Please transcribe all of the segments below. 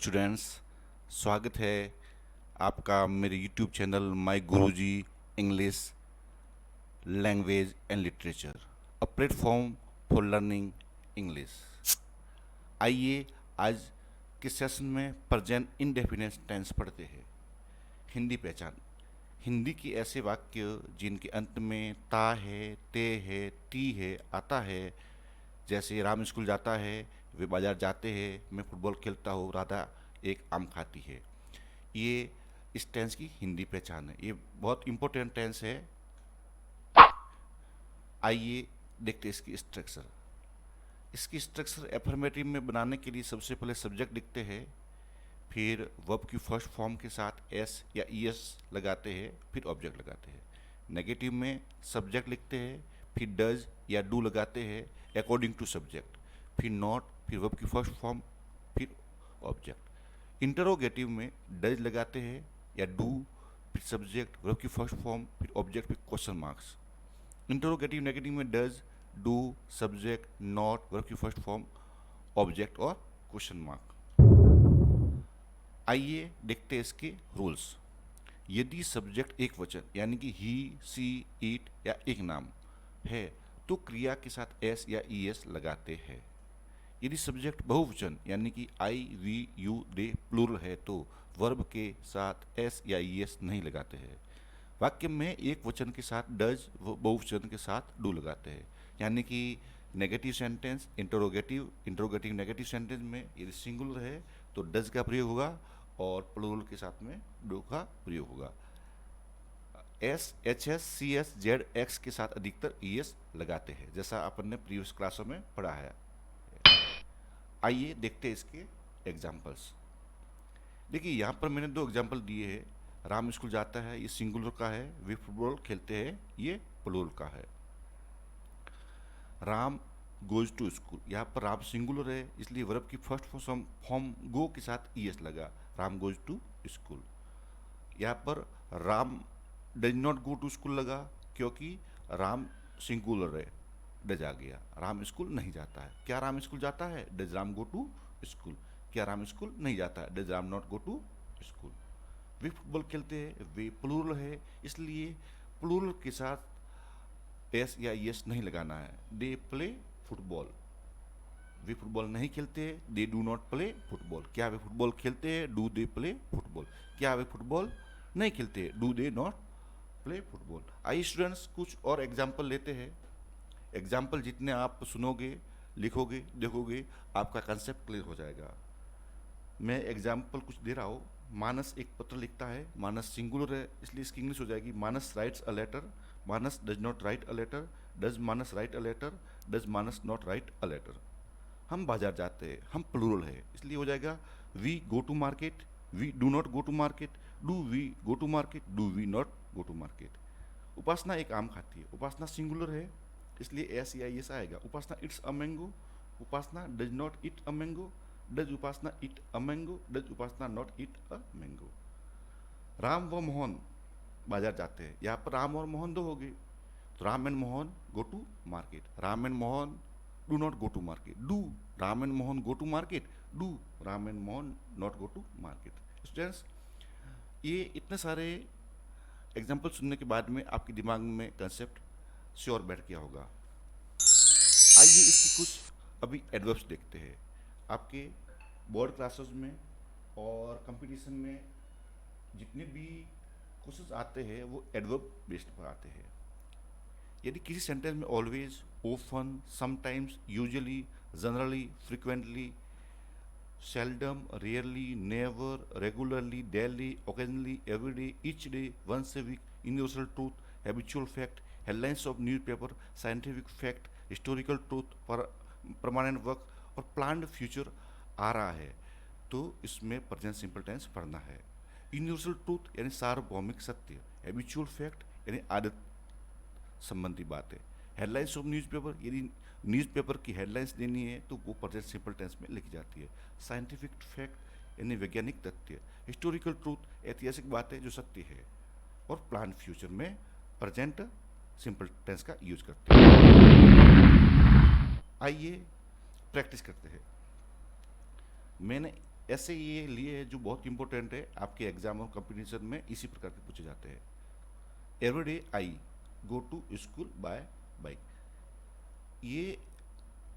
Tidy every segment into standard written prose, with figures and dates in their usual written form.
Students, स्वागत है आपका मेरे YouTube channel my Guruji English language and literature, a platform for learning English. आइए आज के सेशन में प्रेजेंट इंडेफिनिट टेंस पढ़ते हैं। हिंदी पहचान। हिंदी के ऐसे वाक्य जिनके अंत में ता है, ते है, ती है आता है, जैसे राम स्कूल जाता है, वे बाजार जाते हैं, मैं फुटबॉल खेलता हूँ, राधा एक आम खाती है। ये इस टेंस की हिंदी पहचान है। ये बहुत इंपॉर्टेंट टेंस है। आइए देखते हैं इसकी स्ट्रक्चर। इसकी स्ट्रक्चर एफर्मेटिव में बनाने के लिए सबसे पहले सब्जेक्ट लिखते हैं, फिर वर्ब की फर्स्ट फॉर्म के साथ एस या ईएस लगाते हैं, फिर ऑब्जेक्ट लगाते हैं। नेगेटिव में सब्जेक्ट लिखते हैं, फिर डज या डू लगाते हैं अकॉर्डिंग टू सब्जेक्ट, फिर नॉट, फिर वर्ब की फर्स्ट फॉर्म, फिर ऑब्जेक्ट। इंटरोगेटिव में डज लगाते हैं या डू, फिर सब्जेक्ट, वर्ब की फर्स्ट फॉर्म, फिर ऑब्जेक्ट, फिर क्वेश्चन मार्क्स। इंटरोगेटिव नेगेटिव में does, do, subject, not, verb की फर्स्ट फॉर्म, ऑब्जेक्ट और क्वेश्चन मार्क। आइए देखते हैं इसके रूल्स। यदि सब्जेक्ट एक वचन यानी कि ही, सी, इट या एक नाम है तो क्रिया के साथ एस या ईएस लगाते हैं। यदि सब्जेक्ट बहुवचन यानी कि आई, वी, यू, दे प्लूरल है तो वर्ब के साथ एस या ईएस नहीं लगाते हैं। वाक्य में एक वचन के साथ डज व बहुवचन के साथ डू लगाते हैं। यानी कि negative sentence, interrogative negative sentence में यदि सिंगुलर है तो डज का प्रयोग होगा और प्लूरल के साथ में डू का प्रयोग होगा। S, H S, C S, Z, X के साथ अधिकतर ई एस लगाते हैं, जैसा अपन ने प्रीवियस क्लासों में पढ़ा है। आइए देखते हैं इसके एग्जाम्पल्स। देखिए यहाँ पर मैंने दो एग्जाम्पल दिए हैं। राम स्कूल जाता है, ये सिंगुलर का है। वे फुटबॉल खेलते हैं, ये प्लूरल का है। राम गोज टू स्कूल, यहाँ पर राम सिंगुलर है इसलिए वर्ब की फर्स्ट फॉर्म गो के साथ ईएस लगा, राम गोज टू स्कूल। यहाँ पर Ram does not go to school लगा क्योंकि राम सिंगुलर है, डज आ गया। राम स्कूल नहीं जाता है। क्या राम स्कूल जाता है? Does Ram go to school. क्या राम स्कूल नहीं जाता है? Does Ram not go to school. वे फुटबॉल खेलते हैं, वे प्लूरल है इसलिए प्लूरल के साथ एस या यस नहीं लगाना है। They play football. Way football नहीं खेलते, they do not play football. क्या वे फुटबॉल खेलते हैं? Do they play football. क्या वे फुटबॉल नहीं खेलते? Do they not play football. आइए स्टूडेंट्स कुछ और एग्जाम्पल लेते हैं। एग्जाम्पल जितने आप सुनोगे, लिखोगे, देखोगे, आपका कंसेप्ट क्लियर हो जाएगा। मैं एग्जाम्पल कुछ दे रहा हूँ। मानस एक पत्र लिखता है, मानस सिंगुलर है इसलिए इसकी इंग्लिश हो जाएगी Manas writes a letter, Manas does not write a letter, does Manas write a letter, does Manas not write a letter. हम बाजार जाते हैं, हम प्लूरल है इसलिए हो जाएगा we go to market, we do not go to market, do we go to market, do we not go to market. Upasana एक आम खाती है, उपासना सिंगुलर है इसलिए एस या एस आएगा। Upasana eats a mango, Upasana does not eat a mango, does Upasana eat a mango, does Upasana not eat a mango. Ram व मोहन बाजार जाते हैं, यहाँ पर राम और मोहन दो हो गए तो Ram and Mohan go to market. Ram and Mohan do not go to market, do Ram and Mohan go to market, do Ram and Mohan not go to market. Students, ये इतने सारे एग्जाम्पल सुनने के बाद में आपके दिमाग में कंसेप्ट श्योर बैठ गया होगा। आइए इसकी कुछ अभी एडवर्ब्स देखते हैं। आपके बोर्ड क्लासेस में और कंपटीशन में जितने भी क्वेश्चंस आते हैं वो एडवर्ब बेस्ड पर आते हैं। यदि किसी सेंटेंस में always, often, sometimes, usually, generally, frequently, seldom, rarely, never, regularly, daily, occasionally, every day, each day, once a week, universal truth, habitual fact, headlines of newspaper, scientific fact, historical truth, permanent work और planned future आ रहा है तो इसमें present simple tense पढ़ना है। Universal truth यानी सार्वभौमिक सत्य, हैबिचुअल फैक्ट यानी आदत संबंधी बात है। हेडलाइंस ऑफ न्यूज़पेपर, यदि न्यूज़पेपर की हेडलाइंस देनी है तो वो प्रेजेंट सिंपल टेंस में लिखी जाती है। साइंटिफिक फैक्ट यानी वैज्ञानिक तथ्य, हिस्टोरिकल ट्रूथ ऐतिहासिक बातें जो सत्य है, और प्लान फ्यूचर में प्रेजेंट सिंपल टेंस का यूज करते हैं। आइए प्रैक्टिस करते हैं। मैंने ऐसे ये लिए है जो बहुत इंपॉर्टेंट है, आपके एग्जाम और कंपटीशन में इसी प्रकार के पूछे जाते हैं। Every day I go to school by bike. ये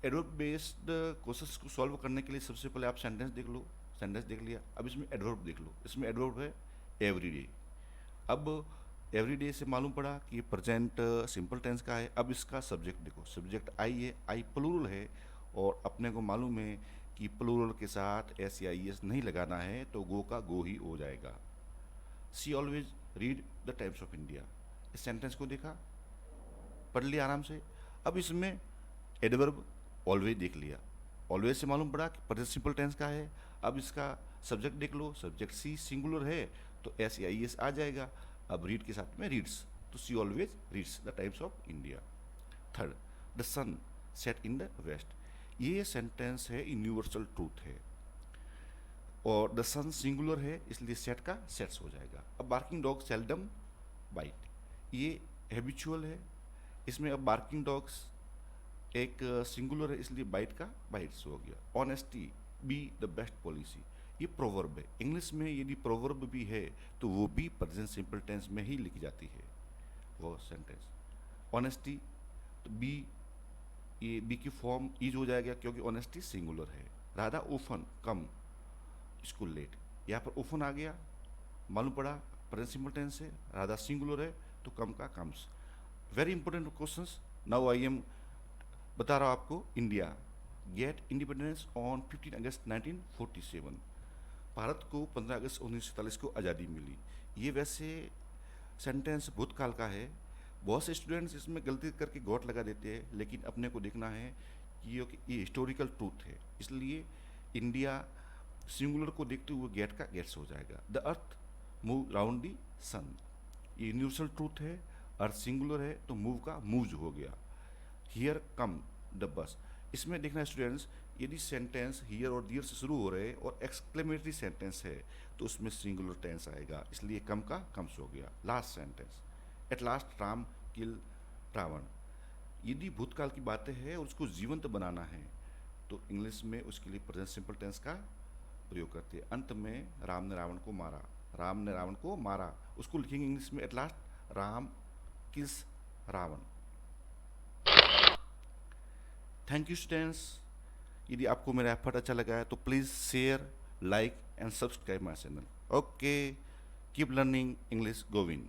एडवर्ब बेस्ड क्वेश्चंस को सॉल्व करने के लिए सबसे पहले आप सेंटेंस देख लो। सेंटेंस देख लिया, अब इसमें एडवर्ब देख लो। इसमें एडवर्ब है एवरी डे। अब एवरी डे से मालूम पड़ा कि ये प्रेजेंट सिंपल टेंस का है। अब इसका सब्जेक्ट देखो, सब्जेक्ट आई है, आई प्लूरल है, और अपने को मालूम है कि प्लूरल के साथ एस या ई एस नहीं लगाना है, तो गो का गो ही हो जाएगा। She always read the Times of India. इस सेंटेंस को देखा, पढ़ लिया आराम से। अब इसमें एडवर्ब ऑलवेज देख लिया, ऑलवेज से मालूम पड़ा कि प्रेजेंट सिंपल टेंस का है। अब इसका सब्जेक्ट देख लो, सब्जेक्ट सी सिंगुलर है, तो एस या ई एस आ जाएगा। अब रीड के साथ में रीड्स, तो she always reads the Times of India. Third, the sun set in the west. ये सेंटेंस है यूनिवर्सल ट्रूथ है, और द सन सिंगुलर है, इसलिए सेट का सेट्स हो जाएगा। अब बार्किंग डॉग सेल्डम बाइट, ये हैबिचुअल है। इसमें अब बार्किंग डॉग्स एक सिंगुलर है, इसलिए बाइट का बाइट्स हो गया। Honesty be the best policy, ये प्रोवर्ब है। इंग्लिश में यदि प्रोवर्ब भी है तो वो भी प्रेजेंट सिंपल टेंस में ही लिखी जाती है वो सेंटेंस। ऑनेस्टी, तो बी, ये बी की फॉर्म ईज हो जाएगा क्योंकि ऑनेस्टी सिंगुलर है। राधा ओफन कम स्कूल लेट, यहाँ पर ओफन आ गया, मालूम पड़ा प्रेजेंट सिंपल टेंस है, राधा सिंगुलर है, तो कम का comes. Very important questions now I am बता रहा हूँ आपको। इंडिया गेट इंडिपेंडेंस ऑन 15 अगस्त 1947। भारत को 15 अगस्त 1947 को आज़ादी मिली। ये वैसे सेंटेंस भूतकाल का है। बहुत से स्टूडेंट्स इसमें गलती करके गॉट लगा देते हैं, लेकिन अपने को देखना है कि ये हिस्टोरिकल ट्रूथ है, इसलिए इंडिया सिंगुलर को देखते हुए गेट का गेट्स हो जाएगा। द अर्थ मूव राउंड दी सन, ये यूनिवर्सल ट्रूथ है। अर्थ सिंगुलर है तो मूव का मूव्स हो गया। हियर कम द बस, इसमें देखना स्टूडेंट्स, यदि सेंटेंस हियर और दियर से शुरू हो रहे हैं और एक्सक्लेमेटरी सेंटेंस है तो उसमें सिंगुलर टेंस आएगा, इसलिए कम का कम्स हो गया। Last sentence, at last Ram kill Ravan. यदि भूतकाल की बातें हैं और उसको जीवंत बनाना है तो इंग्लिश में उसके लिए प्रेजेंट सिंपल टेंस का प्रयोग करते हैं। अंत में राम ने रावण को मारा, राम ने रावण को मारा, उसको लिखेंगे इंग्लिश में at last Ram kills Ravan. Thank you students. यदि आपको मेरा एफर्ट अच्छा लगा है तो please share, like and subscribe my channel. Okay, keep learning English Govind.